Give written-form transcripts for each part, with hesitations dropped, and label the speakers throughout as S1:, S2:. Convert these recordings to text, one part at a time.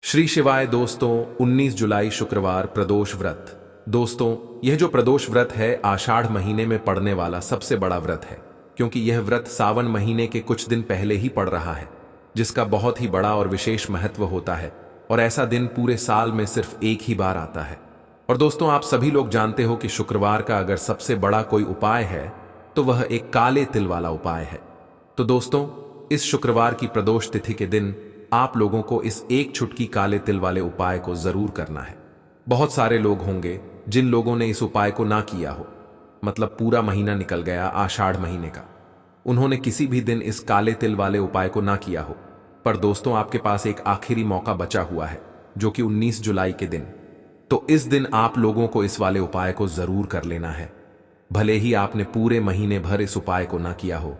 S1: श्री शिवाय दोस्तों, 19 जुलाई शुक्रवार प्रदोष व्रत। दोस्तों, यह जो प्रदोष व्रत है आषाढ़ महीने में पड़ने वाला सबसे बड़ा व्रत है, क्योंकि यह व्रत सावन महीने के कुछ दिन पहले ही पड़ रहा है, जिसका बहुत ही बड़ा और विशेष महत्व होता है। और ऐसा दिन पूरे साल में सिर्फ एक ही बार आता है। और दोस्तों, आप सभी लोग जानते हो कि शुक्रवार का अगर सबसे बड़ा कोई उपाय है तो वह एक काले तिल वाला उपाय है। तो दोस्तों, इस शुक्रवार की प्रदोष तिथि के दिन आप लोगों को इस एक चुटकी काले तिल वाले उपाय को जरूर करना है। बहुत सारे लोग होंगे जिन लोगों ने इस उपाय को ना किया हो, मतलब पूरा महीना निकल गया आषाढ़ महीने का, उन्होंने किसी भी दिन इस काले तिल वाले उपाय को ना किया हो। पर दोस्तों, आपके पास एक आखिरी मौका बचा हुआ है, जो कि 19 जुलाई के दिन। तो इस दिन आप लोगों को इस वाले उपाय को जरूर कर लेना है। भले ही आपने पूरे महीने भर इस उपाय को ना किया हो,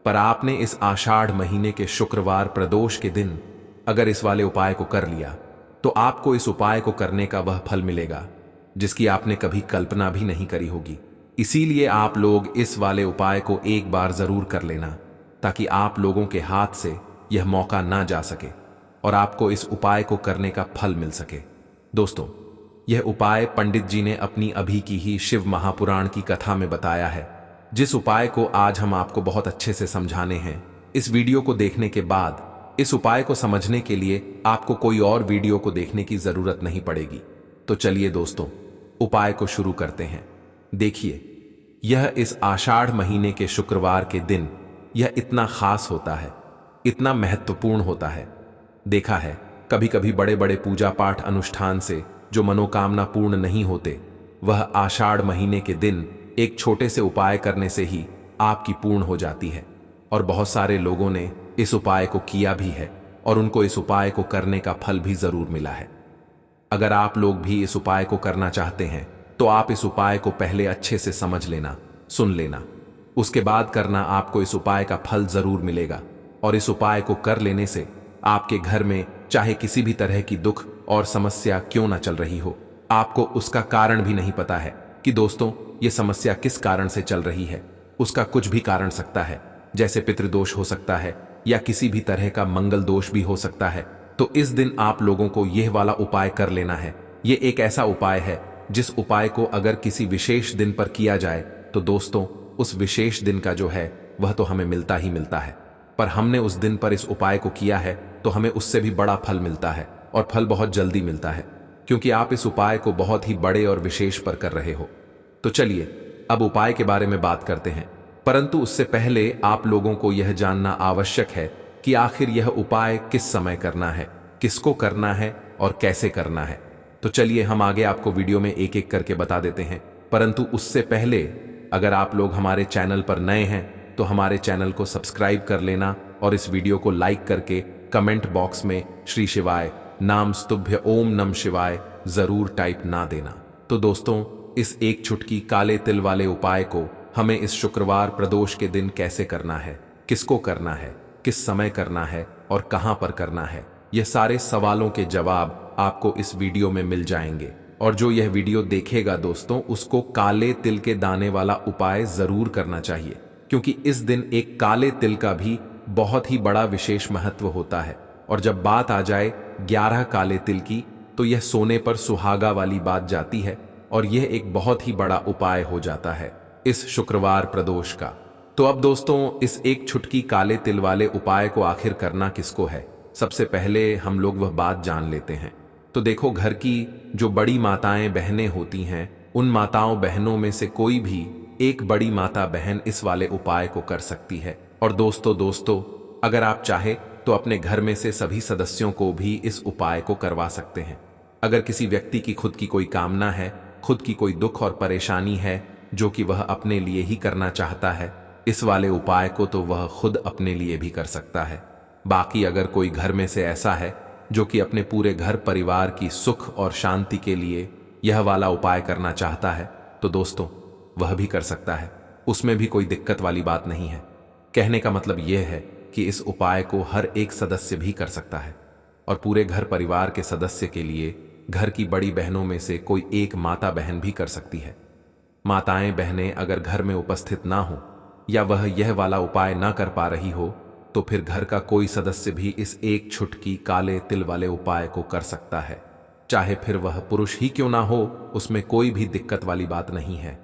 S1: पर आपने इस आषाढ़ महीने के शुक्रवार प्रदोष के दिन अगर इस वाले उपाय को कर लिया तो आपको इस उपाय को करने का वह फल मिलेगा जिसकी आपने कभी कल्पना भी नहीं करी होगी। इसीलिए आप लोग इस वाले उपाय को एक बार जरूर कर लेना, ताकि आप लोगों के हाथ से यह मौका ना जा सके और आपको इस उपाय को करने का फल मिल सके। दोस्तों, यह उपाय पंडित जी ने अपनी अभी की ही शिव महापुराण की कथा में बताया है, जिस उपाय को आज हम आपको बहुत अच्छे से समझाने हैं। इस वीडियो को देखने के बाद इस उपाय को समझने के लिए आपको कोई और वीडियो को देखने की जरूरत नहीं पड़ेगी। तो चलिए दोस्तों, उपाय को शुरू करते हैं। देखिए, यह इस आषाढ़ महीने के शुक्रवार के दिन यह इतना खास होता है, इतना महत्वपूर्ण होता है। देखा है, कभी कभी बड़े बड़े पूजा पाठ अनुष्ठान से जो मनोकामना पूर्ण नहीं होते, वह आषाढ़ महीने के दिन एक छोटे से उपाय करने से ही आपकी पूर्ण हो जाती है। और बहुत सारे लोगों ने इस उपाय को किया भी है और उनको इस उपाय को करने का फल भी जरूर मिला है। अगर आप लोग भी इस उपाय को करना चाहते हैं तो आप इस उपाय को पहले अच्छे से समझ लेना, सुन लेना, उसके बाद करना। आपको इस उपाय का फल जरूर मिलेगा। और इस उपाय को कर लेने से आपके घर में चाहे किसी भी तरह की दुख और समस्या क्यों ना चल रही हो, आपको उसका कारण भी नहीं पता है कि दोस्तों ये समस्या किस कारण से चल रही है। उसका कुछ भी कारण सकता है, जैसे पितृदोष हो सकता है या किसी भी तरह का मंगल दोष भी हो सकता है। तो इस दिन आप लोगों को यह वाला उपाय कर लेना है। ये एक ऐसा उपाय है जिस उपाय को अगर किसी विशेष दिन पर किया जाए तो दोस्तों उस विशेष दिन का जो है वह तो हमें मिलता ही मिलता है। पर हमने उस दिन पर इस उपाय को किया है तो हमें उससे भी बड़ा फल मिलता है, और फल बहुत जल्दी मिलता है, क्योंकि आप इस उपाय को बहुत ही बड़े और विशेष पर कर रहे हो। तो चलिए अब उपाय के बारे में बात करते हैं। परंतु उससे पहले आप लोगों को यह जानना आवश्यक है कि आखिर यह उपाय किस समय करना है, किसको करना है और कैसे करना है। तो चलिए हम आगे आपको वीडियो में एक एक करके बता देते हैं। परंतु उससे पहले अगर आप लोग हमारे चैनल पर नए हैं तो हमारे चैनल को सब्सक्राइब कर लेना और इस वीडियो को लाइक करके कमेंट बॉक्स में श्री शिवाय नाम स्तुभ्य ओम नम शिवाय जरूर टाइप ना देना। तो दोस्तों, इस एक चुटकी काले तिल वाले उपाय को हमें इस शुक्रवार प्रदोष के दिन कैसे करना है, किसको करना है, किस समय करना है और कहां पर करना है, यह सारे सवालों के जवाब आपको इस वीडियो में मिल जाएंगे। और जो यह वीडियो देखेगा दोस्तों, उसको काले तिल के दाने वाला उपाय जरूर करना चाहिए, क्योंकि इस दिन एक काले तिल का भी बहुत ही बड़ा विशेष महत्व होता है। और जब बात आ जाए 11 काले तिल की, तो यह सोने पर सुहागा वाली बात जाती है और यह एक बहुत ही बड़ा उपाय हो जाता है इस शुक्रवार प्रदोष का। तो अब दोस्तों, इस एक चुटकी काले तिल वाले उपाय को आखिर करना किसको है, सबसे पहले हम लोग वह बात जान लेते हैं। तो देखो, घर की जो बड़ी माताएं बहनें होती हैं, उन माताओं बहनों में से कोई भी एक बड़ी माता बहन इस वाले उपाय को कर सकती है। और दोस्तों अगर आप चाहे तो अपने घर में से सभी सदस्यों को भी इस उपाय को करवा सकते हैं। अगर किसी व्यक्ति की खुद की कोई कामना है, खुद की कोई दुख और परेशानी है जो कि वह अपने लिए ही करना चाहता है, इस वाले उपाय को तो वह खुद अपने लिए भी कर सकता है। बाकी अगर कोई घर में से ऐसा है जो कि अपने पूरे घर परिवार की सुख और शांति के लिए यह वाला उपाय करना चाहता है, तो दोस्तों वह भी कर सकता है। उसमें भी कोई दिक्कत वाली बात नहीं है। कहने का मतलब यह है कि इस उपाय को हर एक सदस्य भी कर सकता है, और पूरे घर परिवार के सदस्य के लिए घर की बड़ी बहनों में से कोई एक माता बहन भी कर सकती है। माताएं बहनें अगर घर में उपस्थित ना हो या वह यह वाला उपाय ना कर पा रही हो, तो फिर घर का कोई सदस्य भी इस एक छुटकी काले तिल वाले उपाय को कर सकता है। चाहे फिर वह पुरुष ही क्यों ना हो, उसमें कोई भी दिक्कत वाली बात नहीं है।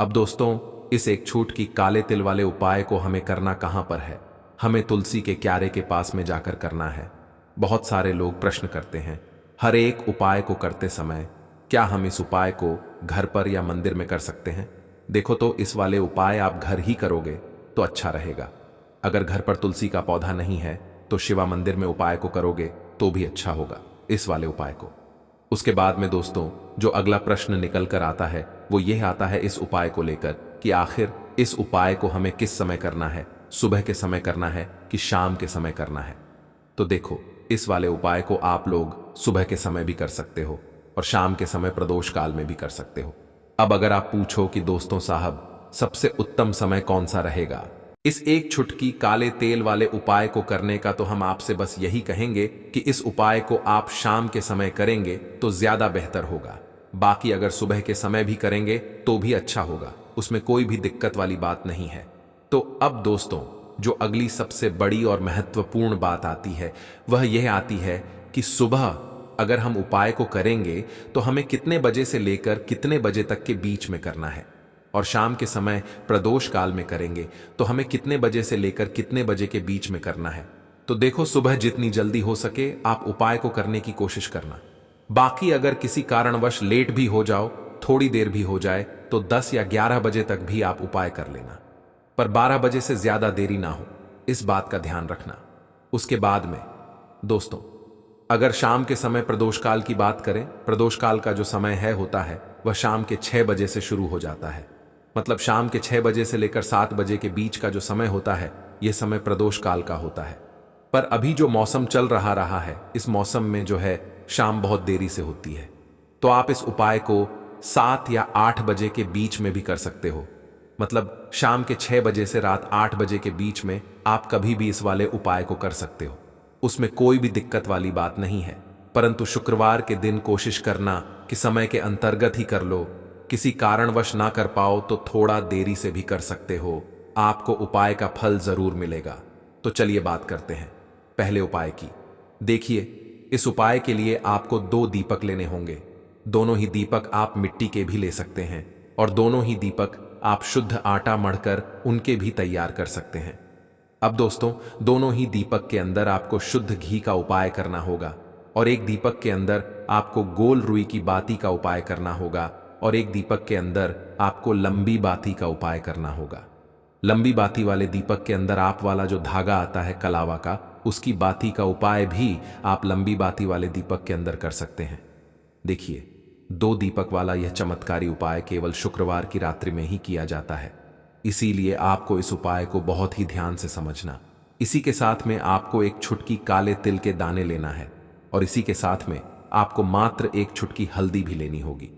S1: अब दोस्तों, इस एक छुटकी काले तिल वाले उपाय को हमें करना कहां पर है? हमें तुलसी के क्यारे के पास में जाकर करना है। बहुत सारे लोग प्रश्न करते हैं, हर एक उपाय को करते समय क्या हम इस उपाय को घर पर या मंदिर में कर सकते हैं? देखो, तो इस वाले उपाय आप घर ही करोगे तो अच्छा रहेगा। अगर घर पर तुलसी का पौधा नहीं है तो शिवा मंदिर में उपाय को करोगे तो भी अच्छा होगा, इस वाले उपाय को। उसके बाद में दोस्तों, जो अगला प्रश्न निकल कर आता है वो यह आता है इस उपाय को लेकर कि आखिर इस उपाय को हमें किस समय करना है, सुबह के समय करना है कि शाम के समय करना है? तो देखो, इस वाले उपाय को आप लोग सुबह के समय भी कर सकते हो और शाम के समय प्रदोष काल में भी कर सकते हो। अब अगर आप पूछो कि दोस्तों साहब, सबसे उत्तम समय कौन सा रहेगा इस एक छुटकी काले तेल वाले उपाय को करने का, तो हम आपसे बस यही कहेंगे कि इस उपाय को आप शाम के समय करेंगे तो ज्यादा बेहतर होगा। बाकी अगर सुबह के समय भी करेंगे तो भी अच्छा होगा, उसमें कोई भी दिक्कत वाली बात नहीं है। तो अब दोस्तों, जो अगली सबसे बड़ी और महत्वपूर्ण बात आती है वह यह आती है कि सुबह अगर हम उपाय को करेंगे तो हमें कितने बजे से लेकर कितने बजे तक के बीच में करना है, और शाम के समय प्रदोष काल में करेंगे तो हमें कितने बजे से लेकर कितने बजे के बीच में करना है। तो देखो, सुबह जितनी जल्दी हो सके आप उपाय को करने की कोशिश करना। बाकी अगर किसी कारणवश लेट भी हो जाओ, थोड़ी देर भी हो जाए, तो 10 या 11 बजे तक भी आप उपाय कर लेना, पर 12 बजे से ज्यादा देरी ना हो, इस बात का ध्यान रखना। उसके बाद में दोस्तों, अगर शाम के समय प्रदोष काल की बात करें, प्रदोष काल का जो समय है होता है वह शाम के 6 बजे से शुरू हो जाता है। मतलब शाम के 6 बजे से लेकर 7 बजे के बीच का जो समय होता है यह समय प्रदोष काल का होता है। पर अभी जो मौसम चल रहा है, इस मौसम में जो है शाम बहुत देरी से होती है, तो आप इस उपाय को 7 या 8 बजे के बीच में भी कर सकते हो। मतलब शाम के 6 बजे से रात 8 बजे के बीच में आप कभी भी इस वाले उपाय को कर सकते हो, उसमें कोई भी दिक्कत वाली बात नहीं है। परंतु शुक्रवार के दिन कोशिश करना कि समय के अंतर्गत ही कर लो। किसी कारणवश ना कर पाओ तो थोड़ा देरी से भी कर सकते हो, आपको उपाय का फल जरूर मिलेगा। तो चलिए बात करते हैं पहले उपाय की। देखिए, इस उपाय के लिए आपको 2 दीपक लेने होंगे। दोनों ही दीपक आप मिट्टी के भी ले सकते हैं और दोनों ही दीपक आप शुद्ध आटा मढ़कर उनके भी तैयार कर सकते हैं। अब दोस्तों, दोनों ही दीपक के अंदर आपको शुद्ध घी का उपाय करना होगा और एक दीपक के अंदर आपको गोल रुई की बाती का उपाय करना होगा और एक दीपक के अंदर आपको लंबी बाती का उपाय करना होगा। लंबी बाती वाले दीपक के अंदर आप वाला जो धागा आता है कलावा का, उसकी बाती का उपाय भी आप लंबी बाती वाले दीपक के अंदर कर सकते हैं। देखिए, 2 दीपक वाला यह चमत्कारी उपाय केवल शुक्रवार की रात्रि में ही किया जाता है, इसीलिए आपको इस उपाय को बहुत ही ध्यान से समझना। इसी के साथ में आपको एक छुटकी काले तिल के दाने लेना है और इसी के साथ में आपको मात्र एक छुटकी हल्दी भी लेनी होगी।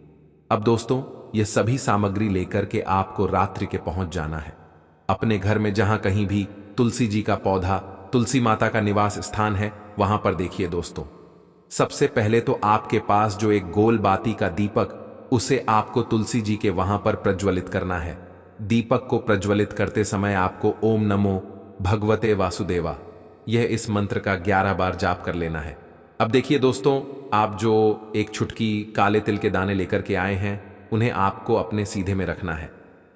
S1: अब दोस्तों, ये सभी सामग्री लेकर के आपको रात्रि के पहुंच जाना है अपने घर में, जहां कहीं भी तुलसी जी का पौधा, तुलसी माता का निवास स्थान है, वहां पर देखिए दोस्तों, सबसे पहले तो आपके पास जो एक गोल बाती का दीपक, उसे आपको तुलसी जी के वहां पर प्रज्वलित करना है। दीपक को प्रज्वलित करते समय आपको ओम नमो भगवते वासुदेवा, यह इस मंत्र का 11 बार जाप कर लेना है। अब देखिए दोस्तों, आप जो एक छुटकी काले तिल के दाने लेकर के आए हैं, उन्हें आपको अपने सीधे में रखना है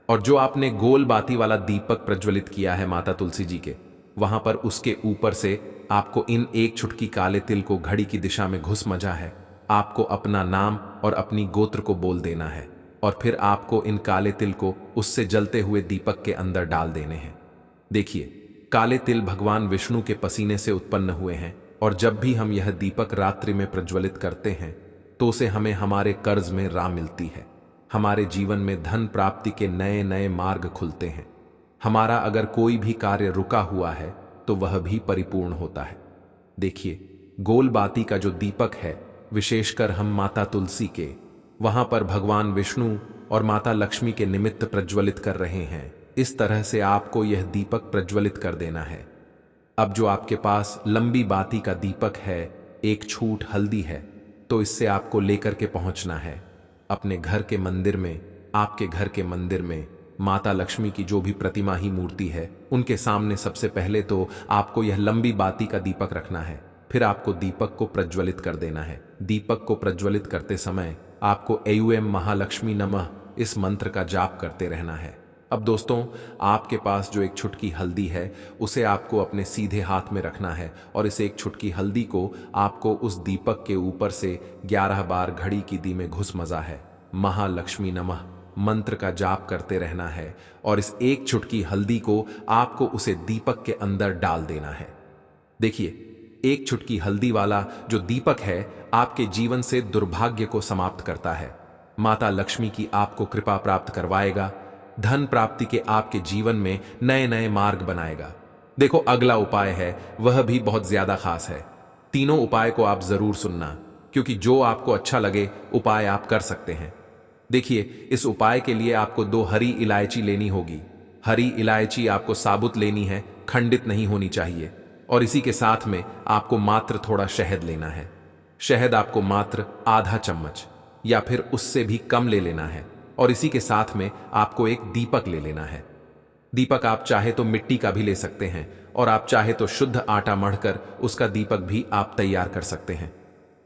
S1: और जो आपने गोल बाती वाला दीपक प्रज्वलित किया है माता तुलसी जी के, वहां पर उसके ऊपर से आपको इन एक छुटकी काले तिल को घड़ी की दिशा में घुस मजा है, आपको अपना नाम और अपनी गोत्र को बोल देना है और फिर आपको इन काले तिल को उससे जलते हुए दीपक के अंदर डाल देने हैं। देखिए, काले तिल भगवान विष्णु के पसीने से उत्पन्न हुए हैं और जब भी हम यह दीपक रात्रि में प्रज्वलित करते हैं तो उसे हमें हमारे कर्ज में राह मिलती है, हमारे जीवन में धन प्राप्ति के नए नए मार्ग खुलते हैं। हमारा अगर कोई भी कार्य रुका हुआ है तो वह भी परिपूर्ण होता है। देखिए, गोल बाती का जो दीपक है, विशेषकर हम माता तुलसी के, वहां पर भगवान विष्णु और माता लक्ष्मी के निमित्त प्रज्वलित कर रहे हैं। इस तरह से आपको यह दीपक प्रज्वलित कर देना है। अब जो आपके पास लंबी बाती का दीपक है, एक छूट हल्दी है, तो इससे आपको लेकर के पहुंचना है अपने घर के मंदिर में। आपके घर के मंदिर में माता लक्ष्मी की जो भी प्रतिमा ही मूर्ति है उनके सामने सबसे पहले तो आपको यह लंबी बाती का दीपक रखना है। फिर आपको दीपक को प्रज्वलित कर देना है। दीपक को प्रज्वलित करते समय आपको ऐं महालक्ष्मी नमः इस मंत्र का जाप करते रहना है। अब दोस्तों, आपके पास जो एक छुटकी हल्दी है उसे आपको अपने सीधे हाथ में रखना है और इस एक छुटकी हल्दी को आपको उस दीपक के ऊपर से 11 बार घड़ी की दी में घुसमजा है महालक्ष्मी नमः मंत्र का जाप करते रहना है और इस एक छुटकी हल्दी को आपको उसे दीपक के अंदर डाल देना है। देखिए, एक छुटकी हल्दी वाला जो दीपक है आपके जीवन से दुर्भाग्य को समाप्त करता है। माता लक्ष्मी की आपको कृपा प्राप्त करवाएगा, धन प्राप्ति के आपके जीवन में नए नए मार्ग बनाएगा। देखो, अगला उपाय है वह भी बहुत ज्यादा खास है। तीनों उपाय को आप जरूर सुनना, क्योंकि जो आपको अच्छा लगे उपाय आप कर सकते हैं। देखिए, इस उपाय के लिए आपको 2 हरी इलायची लेनी होगी। हरी इलायची आपको साबुत लेनी है, खंडित नहीं होनी चाहिए। और इसी के साथ में आपको मात्र थोड़ा शहद लेना है। शहद आपको मात्र आधा चम्मच या फिर उससे भी कम ले लेना है। और इसी के साथ में आपको एक दीपक ले लेना है। दीपक आप चाहे तो मिट्टी का भी ले सकते हैं और आप चाहे तो शुद्ध आटा मढ़कर उसका दीपक भी आप तैयार कर सकते हैं।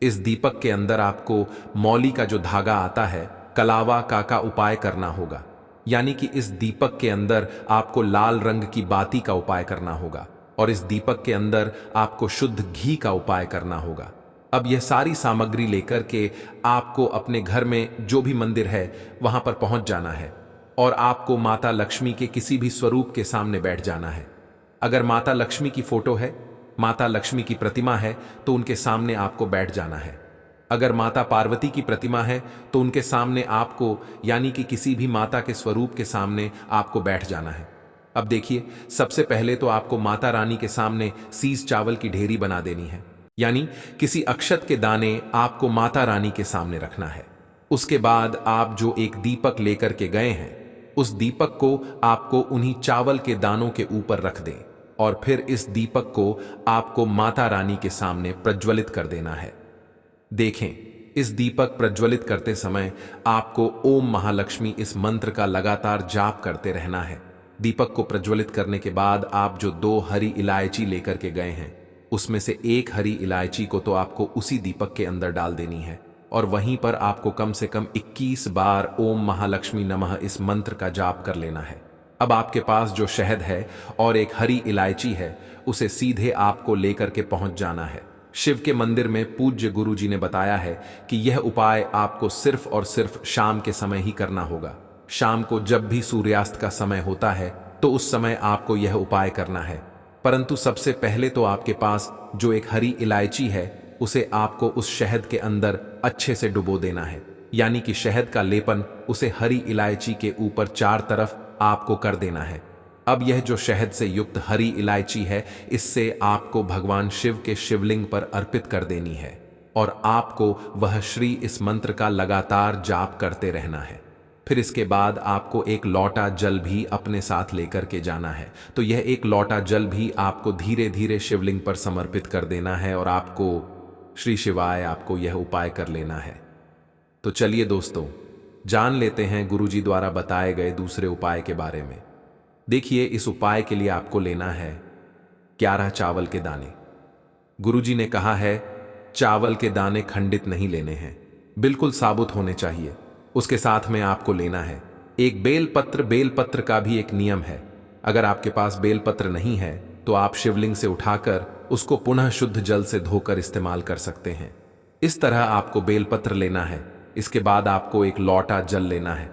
S1: इस दीपक के अंदर आपको मौली का जो धागा आता है कलावा का उपाय करना होगा, यानी कि इस दीपक के अंदर आपको लाल रंग की बाती का उपाय करना होगा और इस दीपक के अंदर आपको शुद्ध घी का उपाय करना होगा। अब यह सारी सामग्री लेकर के आपको अपने घर में जो भी मंदिर है वहां पर पहुंच जाना है और आपको माता लक्ष्मी के किसी भी स्वरूप के सामने बैठ जाना है। अगर माता लक्ष्मी की फोटो है, माता लक्ष्मी की प्रतिमा है तो उनके सामने आपको बैठ जाना है। अगर माता पार्वती की प्रतिमा है तो उनके सामने आपको, यानी कि किसी भी माता के स्वरूप के सामने आपको बैठ जाना है। अब देखिए, सबसे पहले तो आपको माता रानी के सामने सीस चावल की ढेरी बना देनी है, यानी किसी अक्षत के दाने आपको माता रानी के सामने रखना है। उसके बाद आप जो एक दीपक लेकर के गए हैं उस दीपक को आपको उन्हीं चावल के दानों के ऊपर रख दें और फिर इस दीपक को आपको माता रानी के सामने प्रज्वलित कर देना है। देखें, इस दीपक प्रज्वलित करते समय आपको ओम महालक्ष्मी इस मंत्र का लगातार जाप करते रहना है। दीपक को प्रज्वलित करने के बाद आप जो 2 हरी इलायची लेकर के गए हैं उसमें से एक हरी इलायची को तो आपको उसी दीपक के अंदर डाल देनी है और वहीं पर आपको कम से कम 21 बार ओम महालक्ष्मी नमः इस मंत्र का जाप कर लेना है। अब आपके पास जो शहद है और एक हरी इलायची है उसे सीधे आपको लेकर के पहुंच जाना है। शिव के मंदिर में पूज्य गुरु जी ने बताया है कि यह उपाय आपको सिर्फ और सिर्फ शाम के समय ही करना होगा। शाम को जब भी सूर्यास्त का समय होता है तो उस समय आपको यह उपाय करना है। परंतु सबसे पहले तो आपके पास जो एक हरी इलायची है उसे आपको उस शहद के अंदर अच्छे से डुबो देना है, यानी कि शहद का लेपन उसे हरी इलायची के ऊपर 4 तरफ आपको कर देना है। अब यह जो शहद से युक्त हरी इलायची है इससे आपको भगवान शिव के शिवलिंग पर अर्पित कर देनी है और आपको वह श्री इस मंत्र का लगातार जाप करते रहना है। फिर इसके बाद आपको एक लौटा जल भी अपने साथ लेकर के जाना है। तो यह एक लौटा जल भी आपको धीरे धीरे शिवलिंग पर समर्पित कर देना है और आपको श्री शिवाय आपको यह उपाय कर लेना है। तो चलिए दोस्तों, जान लेते हैं गुरुजी द्वारा बताए गए दूसरे उपाय के बारे में। देखिए, इस उपाय के लिए आपको लेना है 11 चावल के दाने। गुरुजी ने कहा है चावल के दाने खंडित नहीं लेने हैं, बिल्कुल साबुत होने चाहिए। उसके साथ में आपको लेना है एक बेलपत्र। बेलपत्र का भी एक नियम है, अगर आपके पास बेलपत्र नहीं है तो आप शिवलिंग से उठाकर उसको पुनः शुद्ध जल से धोकर इस्तेमाल कर सकते हैं। इस तरह आपको बेलपत्र लेना है। इसके बाद आपको एक लौटा जल लेना है।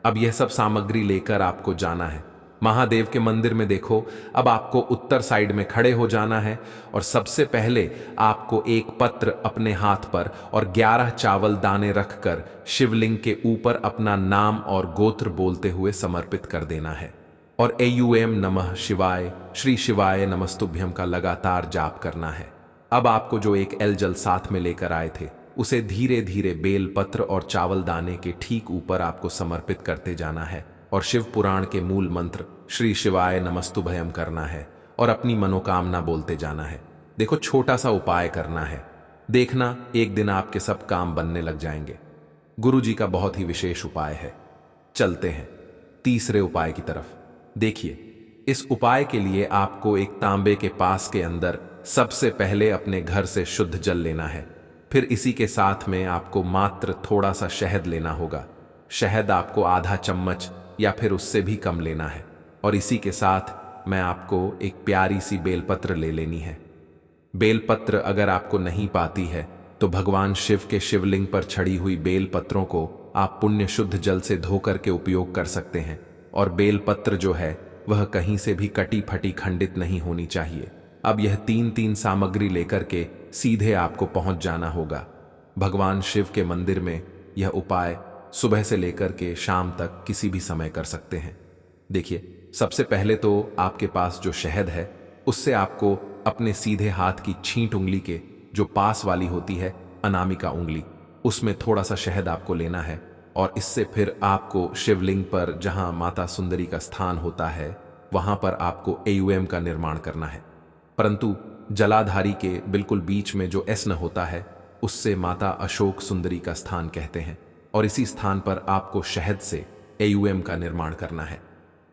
S1: अब यह सब सामग्री लेकर आपको जाना है महादेव के मंदिर में। देखो, अब आपको उत्तर साइड में खड़े हो जाना है और सबसे पहले आपको एक पत्र अपने हाथ पर और 11 चावल दाने रखकर शिवलिंग के ऊपर अपना नाम और गोत्र बोलते हुए समर्पित कर देना है और ऐं नमः शिवाय, श्री शिवाय नमस्तुभ्यम का लगातार जाप करना है। अब आपको जो एक एल जल साथ में लेकर आए थे उसे धीरे धीरे बेल पत्र और चावल दाने के ठीक ऊपर आपको समर्पित करते जाना है और शिव पुराण के मूल मंत्र श्री शिवाय नमस्तुभयम करना है और अपनी मनोकामना बोलते जाना है। देखो, छोटा सा उपाय करना है, देखना एक दिन आपके सब काम बनने लग जाएंगे। गुरु जी का बहुत ही विशेष उपाय है। चलते हैं। तीसरे उपाय की तरफ देखिए। इस उपाय के लिए आपको एक तांबे के पास के अंदर सबसे पहले अपने घर से शुद्ध जल लेना है। फिर इसी के साथ में आपको मात्र थोड़ा सा शहद लेना होगा। शहद आपको आधा चम्मच या फिर उससे भी कम लेना है। और इसी के साथ मैं आपको एक प्यारी सी बेलपत्र ले लेनी है। बेलपत्र अगर आपको नहीं पाती है तो भगवान शिव के शिवलिंग पर छड़ी हुई बेलपत्रों को आप पुण्य शुद्ध जल से धोकर के उपयोग कर सकते हैं। और बेलपत्र जो है वह कहीं से भी कटी फटी खंडित नहीं होनी चाहिए। अब यह तीन सामग्री लेकर के सीधे आपको पहुंच जाना होगा भगवान शिव के मंदिर में। यह उपाय सुबह से लेकर के शाम तक किसी भी समय कर सकते हैं। देखिए, सबसे पहले तो आपके पास जो शहद है उससे आपको अपने सीधे हाथ की छींट उंगली के जो पास वाली होती है अनामिका उंगली, उसमें थोड़ा सा शहद आपको लेना है। और इससे फिर आपको शिवलिंग पर जहां माता सुंदरी का स्थान होता है वहां पर आपको एयूएम का निर्माण करना है। परंतु जलाधारी के बिल्कुल बीच में जो एस्न होता है उससे माता अशोक सुंदरी का स्थान कहते हैं। और इसी स्थान पर आपको शहद से एयूएम का निर्माण करना है।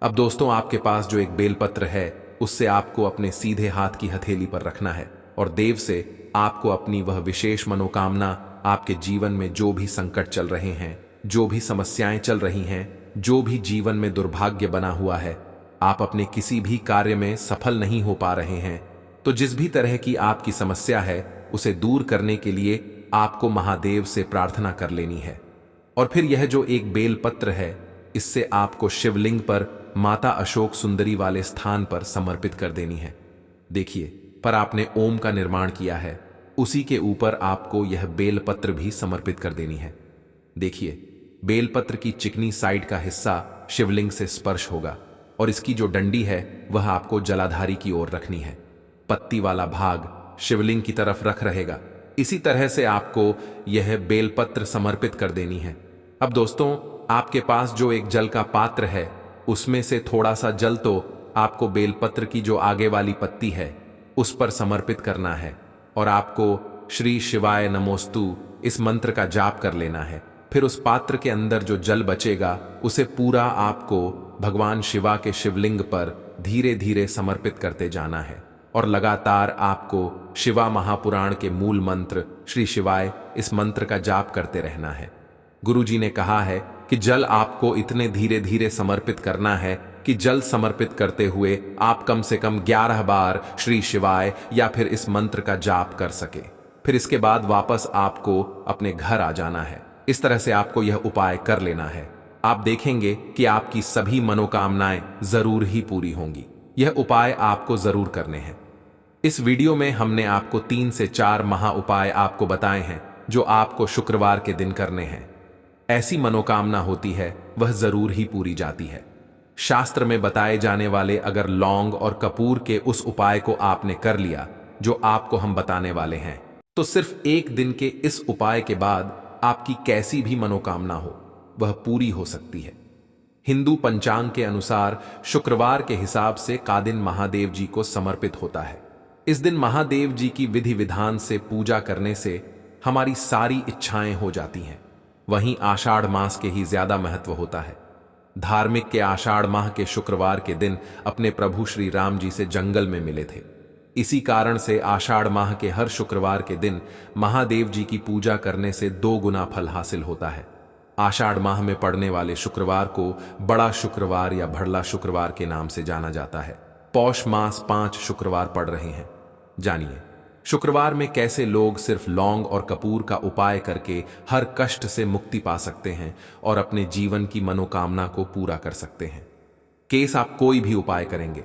S1: अब दोस्तों, आपके पास जो एक बेलपत्र है उससे आपको अपने सीधे हाथ की हथेली पर रखना है और देव से आपको अपनी वह विशेष मनोकामना, आपके जीवन में जो भी संकट चल रहे हैं, जो भी समस्याएं चल रही हैं, जो भी जीवन में दुर्भाग्य बना हुआ है, आप अपने किसी भी कार्य में सफल नहीं हो पा रहे हैं, तो जिस भी तरह की आपकी समस्या है उसे दूर करने के लिए आपको महादेव से प्रार्थना कर लेनी है। और फिर यह जो एक बेलपत्र है इससे आपको शिवलिंग पर माता अशोक सुंदरी वाले स्थान पर समर्पित कर देनी है। देखिए, पर आपने ओम का निर्माण किया है, उसी के ऊपर आपको यह बेलपत्र भी समर्पित कर देनी है। देखिए, बेलपत्र की चिकनी साइड का हिस्सा शिवलिंग से स्पर्श होगा और इसकी जो डंडी है वह आपको जलाधारी की ओर रखनी है। पत्ती वाला भाग शिवलिंग की तरफ रख रहेगा। इसी तरह से आपको यह बेलपत्र समर्पित कर देनी है। अब दोस्तों, आपके पास जो एक जल का पात्र है उसमें से थोड़ा सा जल तो आपको बेलपत्र की जो आगे वाली पत्ती है उस पर समर्पित करना है और आपको श्री शिवाय नमोस्तु इस मंत्र का जाप कर लेना है। फिर उस पात्र के अंदर जो जल बचेगा उसे पूरा आपको भगवान शिवा के शिवलिंग पर धीरे धीरे समर्पित करते जाना है और लगातार आपको शिवा महापुराण के मूल मंत्र श्री शिवाय इस मंत्र का जाप करते रहना है। गुरुजी ने कहा है कि जल आपको इतने धीरे धीरे समर्पित करना है कि जल समर्पित करते हुए आप कम से कम 11 बार श्री शिवाय या फिर इस मंत्र का जाप कर सके। फिर इसके बाद वापस आपको अपने घर आ जाना है। इस तरह से आपको यह उपाय कर लेना है। आप देखेंगे कि आपकी सभी मनोकामनाएं जरूर ही पूरी होंगी। यह उपाय आपको जरूर करने हैं। इस वीडियो में हमने आपको 3 से 4 महा उपाय आपको बताए हैं जो आपको शुक्रवार के दिन करने हैं। ऐसी मनोकामना होती है वह जरूर ही पूरी जाती है। शास्त्र में बताए जाने वाले अगर लौंग और कपूर के उस उपाय को आपने कर लिया जो आपको हम बताने वाले हैं, तो सिर्फ एक दिन के इस उपाय के बाद आपकी कैसी भी मनोकामना हो वह पूरी हो सकती है। हिंदू पंचांग के अनुसार शुक्रवार के हिसाब से का दिन महादेव जी को समर्पित होता है। इस दिन महादेव जी की विधि विधान से पूजा करने से हमारी सारी इच्छाएं हो जाती हैं। वहीं आषाढ़ मास के ही ज्यादा महत्व होता है। धार्मिक के आषाढ़ माह के शुक्रवार के दिन अपने प्रभु श्री राम जी से जंगल में मिले थे। इसी कारण से आषाढ़ माह के हर शुक्रवार के दिन महादेव जी की पूजा करने से 2 गुना फल हासिल होता है। आषाढ़ माह में पड़ने वाले शुक्रवार को बड़ा शुक्रवार या भड़ला शुक्रवार के नाम से जाना जाता है। पौष मास 5 शुक्रवार पड़ रहे हैं। जानिए, शुक्रवार में कैसे लोग सिर्फ लौंग और कपूर का उपाय करके हर कष्ट से मुक्ति पा सकते हैं और अपने जीवन की मनोकामना को पूरा कर सकते हैं। केस आप कोई भी उपाय करेंगे,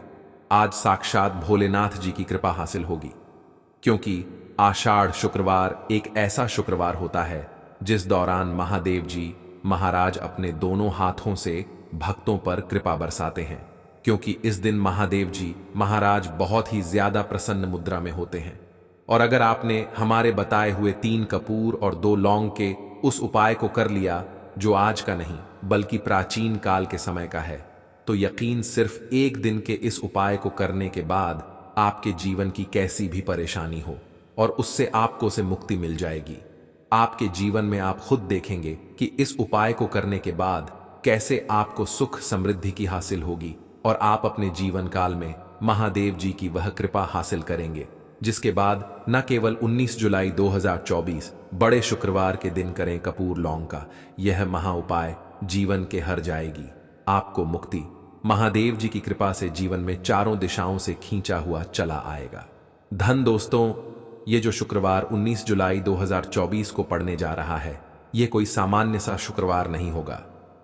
S1: आज साक्षात भोलेनाथ जी की कृपा हासिल होगी, क्योंकि आषाढ़ शुक्रवार एक ऐसा शुक्रवार होता है जिस दौरान महादेव जी महाराज अपने दोनों हाथों से भक्तों पर कृपा बरसाते हैं। क्योंकि इस दिन महादेव जी महाराज बहुत ही ज्यादा प्रसन्न मुद्रा में होते हैं। और अगर आपने हमारे बताए हुए 3 कपूर और 2 लौंग के उस उपाय को कर लिया जो आज का नहीं बल्कि प्राचीन काल के समय का है, तो यकीन सिर्फ एक दिन के इस उपाय को करने के बाद आपके जीवन की कैसी भी परेशानी हो और उससे आपको से मुक्ति मिल जाएगी। आपके जीवन में आप खुद देखेंगे कि इस उपाय को करने के बाद कैसे आपको सुख समृद्धि की हासिल होगी और आप अपने जीवन काल में महादेव जी की वह कृपा हासिल करेंगे, जिसके बाद न केवल 19 जुलाई 2024 बड़े शुक्रवार के दिन करें कपूर लौंग का यह महा उपाय, जीवन के हर जाएगी आपको मुक्ति। महादेव जी की कृपा से जीवन में चारों दिशाओं से खींचा हुआ चला आएगा धन। दोस्तों, ये जो शुक्रवार 19 जुलाई 2024 को पड़ने जा रहा है, ये कोई सामान्य सा शुक्रवार नहीं होगा,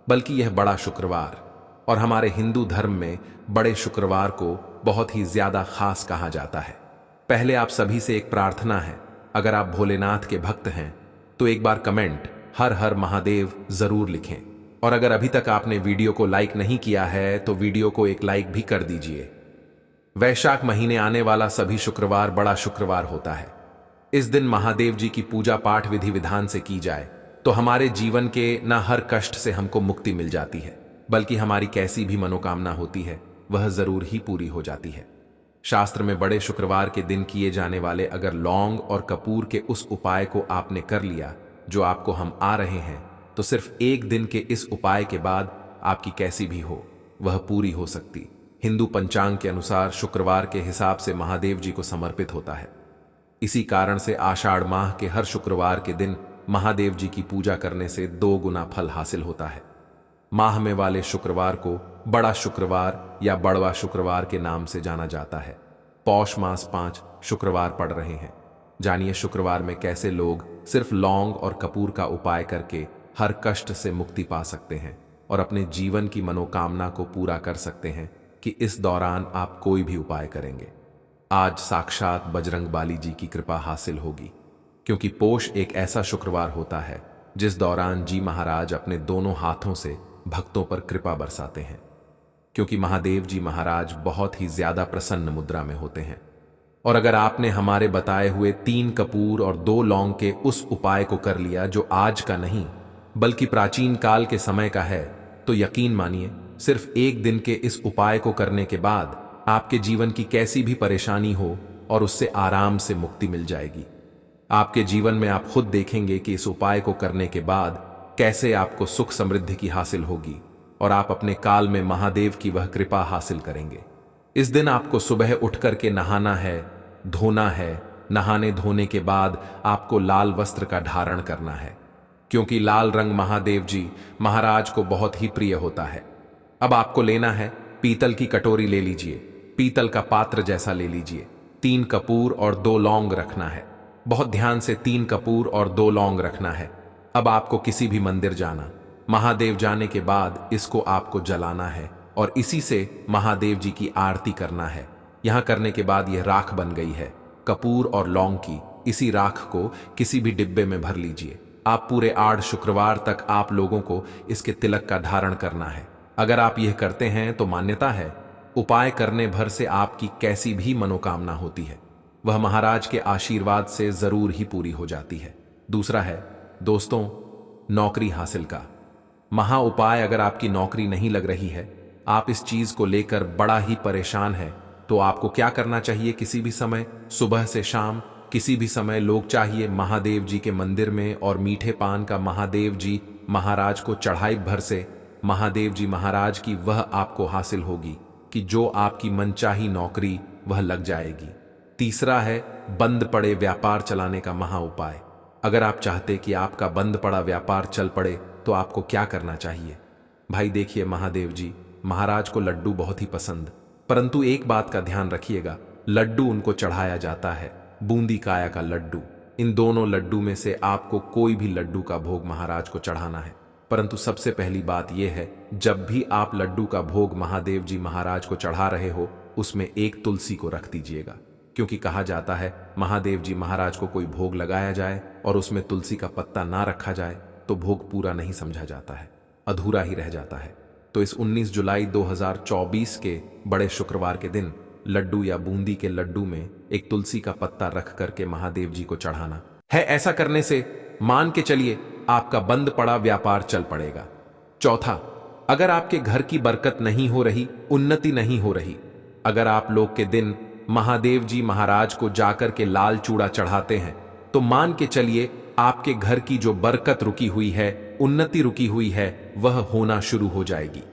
S1: बल्कि यह बड़ा शुक्रवार, और हमारे हिंदू धर्म में बड़े शुक्रवार को बहुत ही ज्यादा खास कहा जाता है। पहले आप सभी से एक प्रार्थना है, अगर आप भोलेनाथ के भक्त हैं तो एक बार कमेंट हर हर महादेव जरूर लिखें, और अगर अभी तक आपने वीडियो को लाइक नहीं किया है तो वीडियो को एक लाइक भी कर दीजिए। वैशाख महीने आने वाला सभी शुक्रवार बड़ा शुक्रवार होता है। इस दिन महादेव जी की पूजा पाठ विधि विधान से की जाए तो हमारे जीवन के न हर कष्ट से हमको मुक्ति मिल जाती है, बल्कि हमारी कैसी भी मनोकामना होती है वह जरूर ही पूरी हो जाती है। शास्त्र में बड़े शुक्रवार के दिन किए जाने वाले अगर लौंग और कपूर के उस उपाय को आपने कर लिया जो आपको हम आ रहे हैं, तो सिर्फ एक दिन के इस उपाय के बाद आपकी कैसी भी हो वह पूरी हो सकती। हिंदू पंचांग के अनुसार शुक्रवार के हिसाब से महादेव जी को समर्पित होता है। इसी कारण से आषाढ़ माह के हर शुक्रवार के दिन महादेव जी की पूजा करने से 2 गुना फल हासिल होता है। माह में वाले शुक्रवार को बड़ा शुक्रवार या बड़वा शुक्रवार के नाम से जाना जाता है। पौष मास 5 शुक्रवार पड़ रहे हैं। जानिए शुक्रवार में कैसे लोग सिर्फ लौंग और कपूर का उपाय करके हर कष्ट से मुक्ति पा सकते हैं और अपने जीवन की मनोकामना को पूरा कर सकते हैं कि इस दौरान आप कोई भी उपाय करेंगे, आज साक्षात बजरंग बाली जी की कृपा हासिल होगी, क्योंकि पोष एक ऐसा शुक्रवार होता है जिस दौरान जी महाराज अपने दोनों हाथों से भक्तों पर कृपा बरसाते हैं, क्योंकि महादेव जी महाराज बहुत ही ज्यादा प्रसन्न मुद्रा में होते हैं। और अगर आपने हमारे बताए हुए 3 कपूर और 2 लौंग के उस उपाय को कर लिया जो आज का नहीं बल्कि प्राचीन काल के समय का है, तो यकीन मानिए सिर्फ एक दिन के इस उपाय को करने के बाद आपके जीवन की कैसी भी परेशानी हो और उससे आराम से मुक्ति मिल जाएगी। आपके जीवन में आप खुद देखेंगे कि इस उपाय को करने के बाद कैसे आपको सुख समृद्धि की हासिल होगी और आप अपने काल में महादेव की वह कृपा हासिल करेंगे। इस दिन आपको सुबह उठ करके नहाना है, धोना है। नहाने धोने के बाद आपको लाल वस्त्र का धारण करना है, क्योंकि लाल रंग महादेव जी महाराज को बहुत ही प्रिय होता है। अब आपको लेना है पीतल की कटोरी ले लीजिए, पीतल का पात्र जैसा ले लीजिए, 3 कपूर और 2 लौंग रखना है। बहुत ध्यान से 3 कपूर और 2 लौंग रखना है। अब आपको किसी भी मंदिर जाना, महादेव जाने के बाद इसको आपको जलाना है और इसी से महादेव जी की आरती करना है। यहां करने के बाद यह राख बन गई है कपूर और लौंग की। इसी राख को किसी भी डिब्बे में भर लीजिए। आप पूरे 8 शुक्रवार तक आप लोगों को इसके तिलक का धारण करना है। अगर आप यह करते हैं तो मान्यता है उपाय करने भर से आपकी कैसी भी मनोकामना होती है वह महाराज के आशीर्वाद से जरूर ही पूरी हो जाती है। दूसरा है दोस्तों, नौकरी हासिल का महा उपाय। अगर आपकी नौकरी नहीं लग रही है, आप इस चीज को लेकर बड़ा ही परेशान है, तो आपको क्या करना चाहिए? किसी भी समय, सुबह से शाम, किसी भी समय लोग चाहिए महादेव जी के मंदिर में और मीठे पान का महादेव जी महाराज को चढ़ाई भर से महादेव जी महाराज की वह आपको हासिल होगी कि जो आपकी मनचाही नौकरी वह लग जाएगी। तीसरा है बंद पड़े व्यापार चलाने का महा उपाय। अगर आप चाहते कि आपका बंद पड़ा व्यापार चल पड़े तो आपको क्या करना चाहिए? भाई देखिए, महादेव जी महाराज को लड्डू बहुत ही पसंद, परंतु एक बात का ध्यान रखिएगा, लड्डू उनको चढ़ाया जाता है बूंदी काया का लड्डू। इन दोनों लड्डू में से आपको कोई भी लड्डू का भोग महाराज को चढ़ाना है। परंतु सबसे पहली बात यह है, जब भी आप लड्डू का भोग महादेव जी महाराज को चढ़ा रहे हो उसमें एक तुलसी को रख दीजिएगा, क्योंकि कहा जाता है महादेव जी महाराज को कोई भोग लगाया जाए और उसमें तुलसी का पत्ता ना रखा जाए तो भोग पूरा नहीं समझा जाता है, अधूरा ही रह जाता है। तो इस 19 जुलाई 2024 के बड़े शुक्रवार के दिन लड्डू या बूंदी के लड्डू में एक तुलसी का पत्ता रख करके महादेव जी को चढ़ाना है। ऐसा करने से मान के चलिए आपका बंद पड़ा व्यापार चल पड़ेगा। चौथा, अगर आपके घर की बरकत नहीं हो रही, उन्नति नहीं हो रही, अगर आप लोग के दिन महादेव जी महाराज को जाकर के लाल चूड़ा चढ़ाते हैं, तो मान के चलिए आपके घर की जो बरकत रुकी हुई है उन्नति रुकी हुई है वह होना शुरू हो जाएगी।